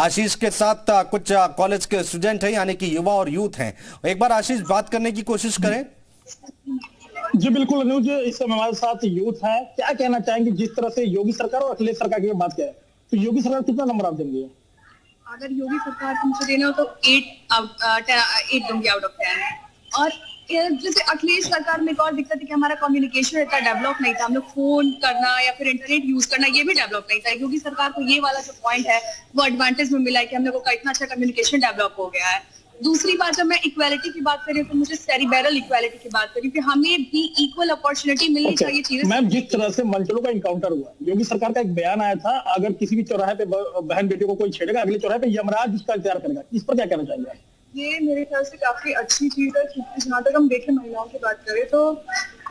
आशीष के साथ कुछ कॉलेज के स्टूडेंट हैं, यानी कि युवा और यूथ हैं। एक बार आशीष बात करने की कोशिश करें। जी बिल्कुल अनुज, इस समय हमारे साथ यूथ है। क्या कहना चाहेंगे जिस तरह से योगी सरकार और अखिलेश सरकार की बात करें तो योगी सरकार कितना नंबर आप देंगे? अगर योगी सरकार को मुझे देना हो तो 8 दूंगी आउट ऑफ 10। और जैसे अखिलेश सरकार में एक और दिक्कत है कि हमारा कम्युनिकेशन इतना डेवलप नहीं था। हम लोग फोन करना या फिर इंटरनेट यूज करना ये भी डेवलप नहीं था। योगी सरकार को ये वाला जो पॉइंट है वो एडवांटेज में मिला है कि हम लोगों का इतना अच्छा कम्युनिकेशन डेवलप हो गया है। दूसरी बात, जब मैं इक्वालिटी की बात करी तो मुझे सेरिब्रल इक्वालिटी की बात करी कि हमें भी इक्वल अपॉर्चुनिटी मिलनी चाहिए चीजें। मैम, जिस तरह से मंचलों का इनकाउंटर हुआ, योगी सरकार का एक बयान आया था, अगर किसी भी चौराहे पे बहन बेटियों को कोई छेड़ेगा अगले चौराहे पे यमराज उसका इंतजार करेगा। इस पर क्या कहना चाहिए? ये मेरे ख्याल से काफी अच्छी चीज है, क्योंकि जहाँ तक हम देखें महिलाओं की बात करें तो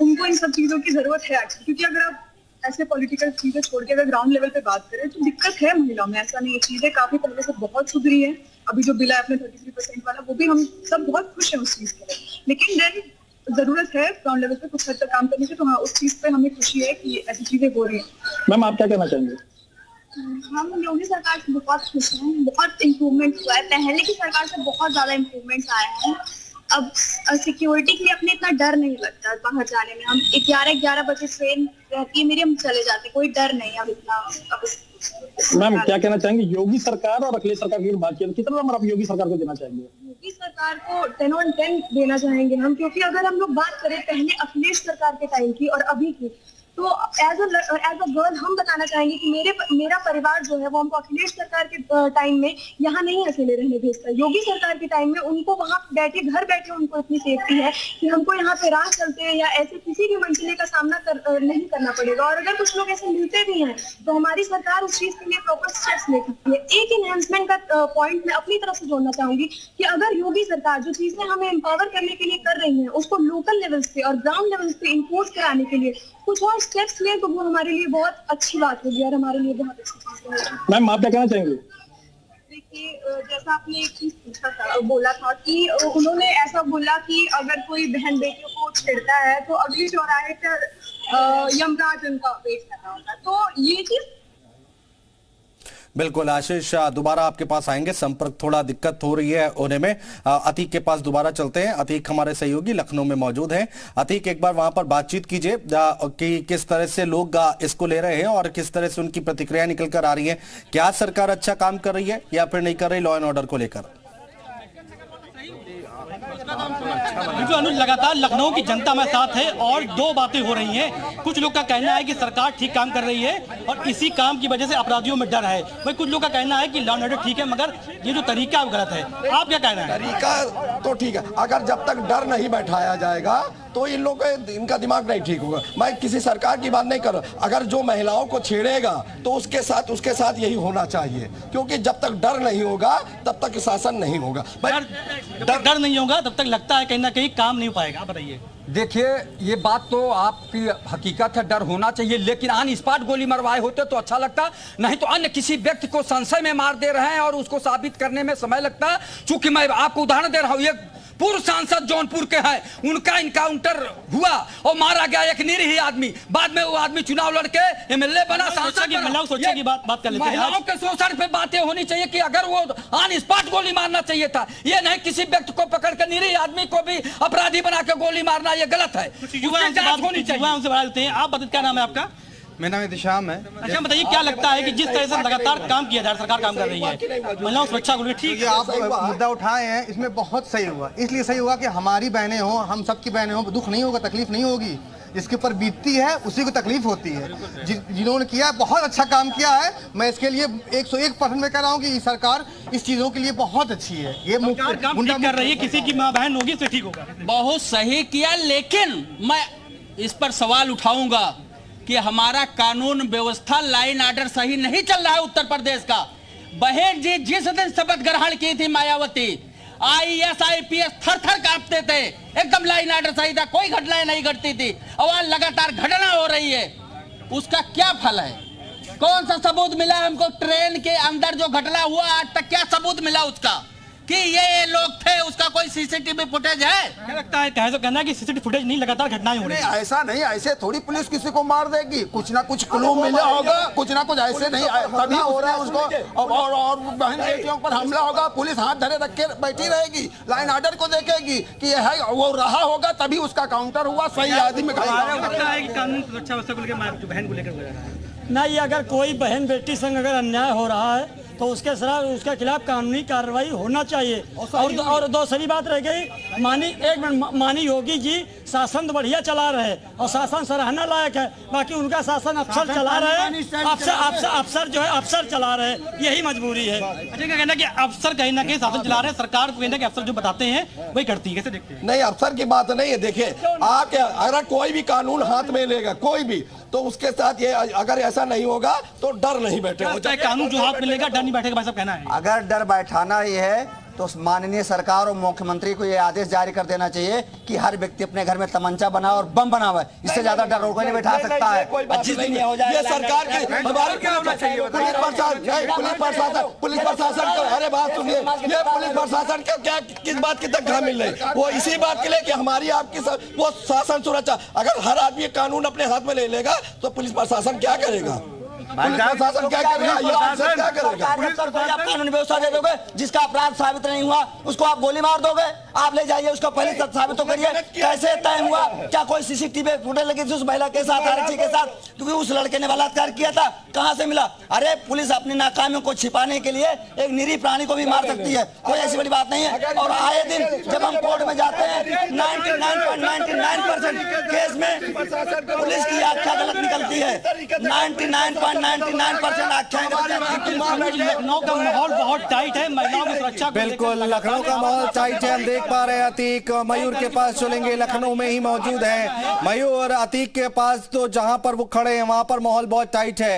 उनको इन सब चीजों की जरूरत है एक्चुअली। क्योंकि अगर आप ऐसे पॉलिटिकल चीजें छोड़ के अगर ग्राउंड लेवल पे बात करें तो दिक्कत है महिलाओं में, ऐसा नहीं है। चीजें काफी पहले से बहुत सुधरी है। अभी जो बिल है अपने 33% वाला, वो भी हम सब बहुत खुश हैं उस चीज के लिए। लेकिन देन जरूरत है ग्राउंड लेवल पे कुछ हद तक काम करने की। तो हाँ, उस चीज पे हमें खुशी है कि ऐसी चीजें हो रही है। मैम, आप क्या कहना चाहेंगे? हम योगी सरकार से बहुत खुश हैं। बहुत इम्प्रूवमेंट हुआ है, पहले की सरकार से बहुत ज्यादा इम्प्रूवमेंट्स आए हैं। अब सिक्योरिटी के लिए अपने इतना डर नहीं लगता बाहर जाने में। हम 11 बजे ट्रेन रहती है मेरी, हम चले जाते, कोई डर नहीं अब इतना। मैम, क्या कहना चाहेंगे योगी सरकार और अखिलेश सरकार की बात की कितना नंबर आप योगी सरकार को देना चाहेंगे? योगी सरकार को 10 on 10 देना चाहेंगे हम, क्योंकि अगर हम लोग बात करें पहले अखिलेश सरकार के टाइम की और अभी की, तो एज अ गर्ल हम बताना चाहेंगे कि मेरा परिवार जो है वो हमको अखिलेश सरकार के टाइम में यहाँ नहीं अकेले रहने भेजता। योगी सरकार के टाइम में उनको वहाँ बैठे घर बैठे उनको इतनी सेफ्टी है कि हमको यहाँ पे राह चलते हैं या ऐसे किसी भी मंजिले का सामना नहीं करना पड़ेगा। और अगर कुछ लोग ऐसे मिलते भी हैं तो हमारी सरकार उस चीज के लिए प्रॉपर स्टेप्स लेती है। एक इनहेंसमेंट का पॉइंट मैं अपनी तरफ से जोड़ना चाहूंगी कि अगर योगी सरकार जो चीजें हमें एम्पावर करने के लिए कर रही है उसको लोकल लेवल से और ग्राउंड लेवल से इम्पोज कराने के लिए कुछ और स्टेप्स लें तो वो हमारे लिए बहुत अच्छी बात होगी और हमारे लिए बहुत अच्छी चीज होगी। मैम, आप क्या कहना चाहेंगे? देखिए, जैसा आपने एक चीज बोला था कि उन्होंने ऐसा बोला कि अगर कोई बहन बेटियों को छेड़ता है तो अगली चौराहे पर यमराज उनका वेट कर रहा होता है। तो ये चीज बिल्कुल। आशीष, दोबारा आपके पास आएंगे, संपर्क थोड़ा दिक्कत हो रही है होने में। अतीक के पास दोबारा चलते हैं। अतीक हमारे सहयोगी लखनऊ में मौजूद हैं। अतीक, एक बार वहां पर बातचीत कीजिए कि किस तरह से लोग इसको ले रहे हैं और किस तरह से उनकी प्रतिक्रिया निकल कर आ रही है। क्या सरकार अच्छा काम कर रही है या फिर नहीं कर रही लॉ एंड ऑर्डर को लेकर? बिल्कुल अनुज, लगातार लखनऊ की जनता में साथ है और दो बातें हो रही हैं। कुछ लोग का कहना है कि सरकार ठीक काम कर रही है और इसी काम की वजह से अपराधियों में डर है। वही कुछ लोग का कहना है कि लॉ एंड ऑर्डर ठीक है मगर ये जो तरीका है वो गलत है। आप क्या कहना है? तरीका तो ठीक है, अगर जब तक डर नहीं बैठाया जाएगा तो इन लोगों इनका दिमाग नहीं ठीक होगा। मैं किसी सरकार की बात नहीं कर रहा। अगर जो महिलाओं को छेड़ेगा तो उसके साथ यही होना चाहिए, क्योंकि जब तक डर नहीं होगा तब तक शासन नहीं होगा। डर नहीं होगा तब तक लगता है कहीं ना कहीं काम नहीं हो पाएगा। बताइए। देखिए, ये बात तो आपकी हकीकत है, डर होना चाहिए, लेकिन ऑन स्पॉट गोली मरवाए होते तो अच्छा लगता। नहीं तो अन्य किसी व्यक्ति को संशय में मार दे रहे हैं और उसको साबित करने में समय लगता। चूंकि मैं आपको उदाहरण दे रहा हूं, एक पूर्व सांसद जौनपुर के हैं, उनका इनकाउंटर हुआ और मारा गया एक निरीह आदमी। बाद में वो आदमी चुनाव लड़के एमएलए बना, सांसद की बात कर लेते हैं। महिलाओं के शोषण पे बातें होनी चाहिए कि अगर वो ऑन स्पॉट गोली मारना चाहिए था। ये नहीं किसी व्यक्ति को पकड़ के निरीह आदमी को भी अपराधी बना के गोली मारना, ये गलत है। होनी चाहिए। आप बताइए, क्या नाम है आपका? मेरा नाम दिशाम है। अच्छा, बताइए क्या लगता है कि जिस तरह से लगातार काम किया जा रहा है, सरकार काम कर रही है महिलाओं सुरक्षा को, ठीक है आप मुद्दा उठाए हैं, इसमें बहुत सही हुआ। इसलिए सही हुआ कि हमारी बहनें हो, हम सबकी बहनें हो, दुख नहीं होगा, तकलीफ नहीं होगी। जिसके ऊपर बीतती है उसी को तकलीफ होती है। जिन्होंने किया बहुत अच्छा काम किया है। मैं इसके लिए 101% में कह रहा हूँ कि सरकार इस चीजों के लिए बहुत अच्छी है। ये गुंडा कर रही है, किसी की माँ बहन होगी तो ठीक होगा। बहुत सही किया, लेकिन मैं इस पर सवाल उठाऊंगा कि हमारा कानून व्यवस्था लाइन आर्डर सही नहीं चल रहा है उत्तर प्रदेश का। बहन जी जिस दिन शपथ ग्रहण की थी मायावती, IAS IPS थर-थर कांपते थे। एकदम लाइन आर्डर सही था, कोई घटनाएं नहीं घटती थी। और लगातार घटना हो रही है, उसका क्या फल है? कौन सा सबूत मिला हमको? ट्रेन के अंदर जो घटना हुआ आज तक क्या सबूत मिला उसका? कि ये लोग थे, उसका कोई सीसीटीवी फुटेज है? क्या लगता है, कहे तो कहना है कि सीसीटीवी फुटेज नहीं, लगातार घटनाएं हो रही नहीं, हैं। ऐसा नहीं, ऐसे थोड़ी पुलिस किसी को मार देगी, कुछ ना कुछ क्लू मिला होगा, कुछ ना कुछ ऐसे नहीं, तभी हो रहा है उसको। और बहन बेटियों पर हमला होगा, पुलिस हाथ धरे रख के बैठी रहेगी, लाइन ऑर्डर को देखेगी कि ये है, वो रहा होगा तभी उसका काउंटर हुआ, सही आदमी में लगता है कि कानून सुरक्षा व्यवस्था को लेकर, बहन को लेकर हो रहा है। नहीं, अगर कोई बहन बेटी संग अगर अन्याय हो रहा है तो उसके खिलाफ कानूनी कार्रवाई होना चाहिए। और दूसरी बात रह गई, मानी योगी जी शासन तो बढ़िया चला रहे और शासन सराहना लायक है, बाकी उनका शासन अफसर चला रहे, अफसर जो है अफसर चला रहे, यही मजबूरी है। अच्छा, क्या कहना कि अफसर कहीं ना कहीं शासन चला रहे हैं, सरकार को कहना कि अफसर जो बताते हैं वही करती है, कैसे देखते हैं? नहीं, अफसर की बात नहीं है। देखिए, आके अगर कोई भी कानून हाथ में लेगा कोई भी, तो उसके साथ ये अगर ऐसा नहीं होगा तो डर नहीं बैठेगा। कानून जो हाथ में लेगा डर नहीं बैठेगा, भाई साहब कहना है। अगर डर बैठाना ही है तो माननीय सरकार और मुख्यमंत्री को ये आदेश जारी कर देना चाहिए कि हर व्यक्ति अपने घर में तमंचा बनाए और बम बनावे। इससे ज्यादा डर और कोई नहीं बैठा सकता है। जिस दिन ये हो जाए, ये सरकार की हमारी पुलिस प्रशासन को, अरे बात सुनिए, ये पुलिस प्रशासन का क्या किस बात की तनख्वाह मिल रही? वो इसी बात के लिए कि हमारी आपकी वो शासन सुरक्षा। अगर हर आदमी कानून अपने हाथ में ले लेगा तो पुलिस प्रशासन क्या करेगा? प्रशासन क्या करेगा? आप कानून व्यवस्था दे दोगे, जिसका अपराध साबित नहीं हुआ उसको आप गोली मार दोगे, आप ले जाइए उसको पहले साबित तो करिए। कैसे तय हुआ? क्या कोई सीसीटीवी फुटेज लगी थी उस महिला के साथ, आरक्षी के साथ, क्योंकि उस लड़के ने बलात्कार किया था? कहां से मिला? अरे पुलिस अपनी नाकामियों को छिपाने के लिए एक निरीह प्राणी को भी मार सकती है, कोई ऐसी बड़ी बात नहीं है। और आए दिन जब हम कोर्ट में जाते हैं 99.99% केस में पुलिस की आख्या गलत निकलती है। 99.99% आख्या लखनऊ का माहौल बहुत टाइट है, महिलाओं की सुरक्षा। बिल्कुल, लखनऊ का माहौल टाइट है। हम देख पा रहे हैं अतीक मयूर के पास चलेंगे, लखनऊ में ही मौजूद है। मयूर, अतीक के पास तो जहां पर वो खड़े हैं वहां पर माहौल बहुत टाइट है।